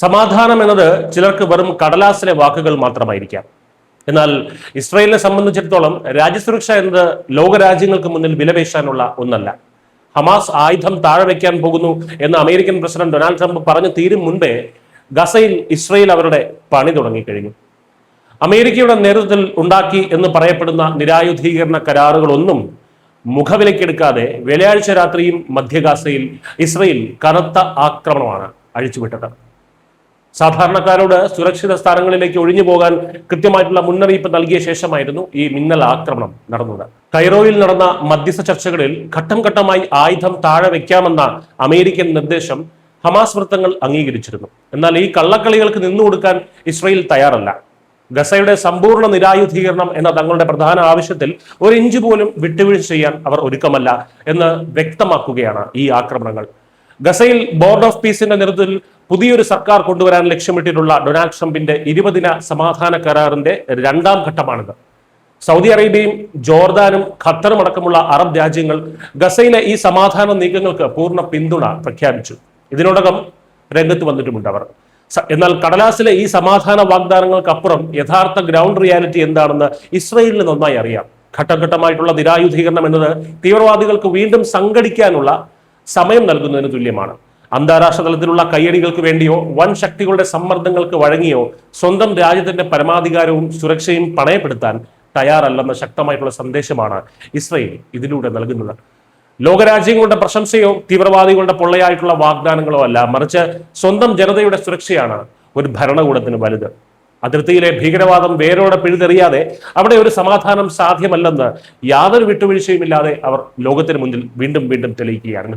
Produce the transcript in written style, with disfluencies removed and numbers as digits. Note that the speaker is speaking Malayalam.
സമാധാനം എന്നത് ചിലർക്ക് വെറും കടലാസിലെ വാക്കുകൾ മാത്രമായിരിക്കാം. എന്നാൽ ഇസ്രായേലിനെ സംബന്ധിച്ചിടത്തോളം രാജ്യസുരക്ഷ എന്നത് ലോകരാജ്യങ്ങൾക്ക് മുന്നിൽ വിലപേശാനുള്ള ഒന്നല്ല. ഹമാസ് ആയുധം താഴെ വയ്ക്കാൻ പോകുന്നു എന്ന് അമേരിക്കൻ പ്രസിഡന്റ് ഡൊണാൾഡ് ട്രംപ് പറഞ്ഞു തീരും മുൻപേ ഗസയിൽ ഇസ്രായേൽ അവരുടെ പണി തുടങ്ങിക്കഴിഞ്ഞു. അമേരിക്കയുടെ നേതൃത്വത്തിൽ ഉണ്ടാക്കി എന്ന് പറയപ്പെടുന്ന നിരായുധീകരണ കരാറുകളൊന്നും മുഖവിലക്കെടുക്കാതെ വെള്ളിയാഴ്ച രാത്രിയും മധ്യ ഗാസയിൽ ഇസ്രായേൽ കനത്ത ആക്രമണമാണ് അഴിച്ചുവിട്ടത്. സാധാരണക്കാരോട് സുരക്ഷിത സ്ഥാനങ്ങളിലേക്ക് ഒഴിഞ്ഞു പോകാൻ കൃത്യമായിട്ടുള്ള മുന്നറിയിപ്പ് നൽകിയ ശേഷമായിരുന്നു ഈ മിന്നൽ ആക്രമണം നടന്നത്. കൈറോയിൽ നടന്ന മധ്യസ്ഥ ചർച്ചകളിൽ ഘട്ടം ഘട്ടമായി ആയുധം താഴെ വയ്ക്കാമെന്ന അമേരിക്കൻ നിർദ്ദേശം ഹമാസ് വൃത്തങ്ങൾ അംഗീകരിച്ചിരുന്നു. എന്നാൽ ഈ കള്ളക്കളികൾക്ക് നിന്നുകൊടുക്കാൻ ഇസ്രായേൽ തയ്യാറല്ല. ഗസയുടെ സമ്പൂർണ്ണ നിരായുധീകരണം എന്ന തങ്ങളുടെ പ്രധാന ആവശ്യത്തിൽ ഒരു ഇഞ്ച് പോലും വിട്ടുവീഴ്ച ചെയ്യാൻ അവർ ഒരുക്കമല്ല എന്ന് വ്യക്തമാക്കുകയാണ് ഈ ആക്രമണങ്ങൾ. ഗസയിൽ ബോർഡ് ഓഫ് പീസിന്റെ നേതൃത്വത്തിൽ പുതിയൊരു സർക്കാർ കൊണ്ടുവരാൻ ലക്ഷ്യമിട്ടിട്ടുള്ള ഡൊണാൾഡ് ട്രംപിന്റെ 20 ദിന സമാധാന കരാറിന്റെ രണ്ടാം ഘട്ടമാണിത്. സൗദി അറേബ്യയും ജോർദാനും ഖത്തറും അടക്കമുള്ള അറബ് രാജ്യങ്ങൾ ഗസയിലെ ഈ സമാധാന നീക്കങ്ങൾക്ക് പൂർണ്ണ പിന്തുണ പ്രഖ്യാപിച്ചു. ഇതിനോടകം രംഗത്ത് വന്നിട്ടുമുണ്ട് അവർ. എന്നാൽ കടലാസിലെ ഈ സമാധാന വാഗ്ദാനങ്ങൾക്കപ്പുറം യഥാർത്ഥ ഗ്രൗണ്ട് റിയാലിറ്റി എന്താണെന്ന് ഇസ്രായേലിന് നന്നായി അറിയാം. ഘട്ടഘട്ടമായിട്ടുള്ള നിരായുധീകരണം എന്നത് തീവ്രവാദികൾക്ക് വീണ്ടും സംഘടിക്കാനുള്ള സമയം നൽകുന്നതിന് തുല്യമാണ്. അന്താരാഷ്ട്ര തലത്തിലുള്ള കയ്യടികൾക്ക് വേണ്ടിയോ വൻ ശക്തികളുടെ സമ്മർദ്ദങ്ങൾക്ക് വഴങ്ങിയോ സ്വന്തം രാജ്യത്തിന്റെ പരമാധികാരവും സുരക്ഷയും പണയപ്പെടുത്താൻ തയ്യാറല്ലെന്ന ശക്തമായിട്ടുള്ള സന്ദേശമാണ് ഇസ്രായേൽ ഇതിലൂടെ നൽകുന്നത്. ലോകരാജ്യങ്ങളുടെ പ്രശംസയോ തീവ്രവാദികളുടെ പൊള്ളയായിട്ടുള്ള വാഗ്ദാനങ്ങളോ അല്ല, മറിച്ച് സ്വന്തം ജനതയുടെ സുരക്ഷയാണ് ഒരു ഭരണകൂടത്തിന് വലുത്. അതിർത്തിയിലെ ഭീകരവാദം വേരോടെ പിഴുതെറിയാതെ അവിടെ ഒരു സമാധാനം സാധ്യമല്ലെന്ന് യാതൊരു വിട്ടുവീഴ്ചയുമില്ലാതെ അവർ ലോകത്തിന് മുന്നിൽ വീണ്ടും വീണ്ടും തെളിയിക്കുകയാണ്.